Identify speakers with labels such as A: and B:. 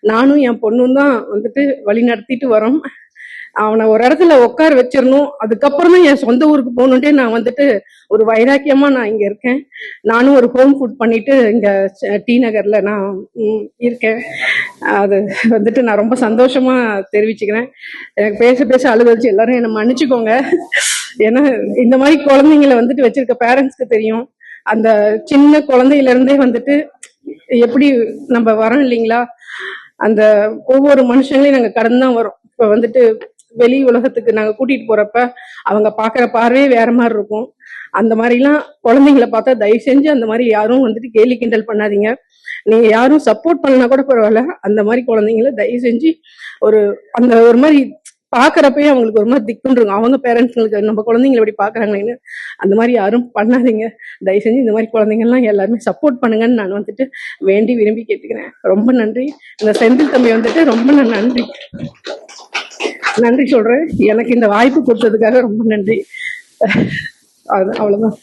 A: நானும் என் பொண்ணும் தான் வந்துட்டு வழி நடத்திட்டு வரோம். அவனை ஒரு இடத்துல உட்கார வச்சிடணும், அதுக்கப்புறம் தான் என் சொந்த ஊருக்கு போகணுன்ட்டே நான் வந்துட்டு ஒரு வைராக்கியமா நான் இங்க இருக்கேன். நானும் ஒரு ஹோம் ஃபுட் பண்ணிட்டு இங்க டி நகர்ல நான் இருக்கேன். அது வந்துட்டு நான் ரொம்ப சந்தோஷமா தெரிவிச்சுக்கிறேன். எனக்கு பேச பேச அழுதுச்சு, எல்லாரும் என்னை மன்னிச்சுக்கோங்க. ஏன்னா இந்த மாதிரி குழந்தைங்களை வந்துட்டு வச்சிருக்க பேரண்ட்ஸ்க்கு தெரியும். அந்த சின்ன குழந்தையில இருந்தே வந்துட்டு எப்படி நம்ம வரோம் இல்லைங்களா, அந்த ஒவ்வொரு மனுஷங்களையும் நாங்க கடந்துதான் வரோம். இப்ப வந்துட்டு வெளி உலகத்துக்கு நாங்க கூட்டிட்டு போறப்ப அவங்க பாக்குற பார்வையே வேற மாதிரி இருக்கும். அந்த மாதிரிலாம் குழந்தைங்களை பார்த்தா தயவு செஞ்சு அந்த மாதிரி யாரும் வந்துட்டு கேலி கிண்டல் பண்ணாதீங்க. நீங்க யாரும் சப்போர்ட் பண்ணா கூட பரவாயில்ல, அந்த மாதிரி குழந்தைங்களை தயவு செஞ்சு அந்த ஒரு மாதிரி பாக்குறப்பயே அவங்களுக்கு ஒரு மாதிரி திக்குன்றுங்க. அவங்க பேரண்ட்ஸ்ங்களுக்கு நம்ம குழந்தைங்களை எப்படி பாக்குறாங்களேன்னு அந்த மாதிரி யாரும் பண்ணாதீங்க. தயவு செஞ்சு இந்த மாதிரி குழந்தைங்கள்லாம் எல்லாருமே சப்போர்ட் பண்ணுங்கன்னு நான் வந்துட்டு வேண்டி விரும்பி கேட்டுக்கிறேன். ரொம்ப நன்றி. இந்த செந்தில் தம்பி வந்துட்டு ரொம்ப நான் நன்றி சொல்றேன். எனக்கு இந்த வாய்ப்பு கொடுத்ததுக்காக ரொம்ப நன்றி. அவ்வளவுதான்.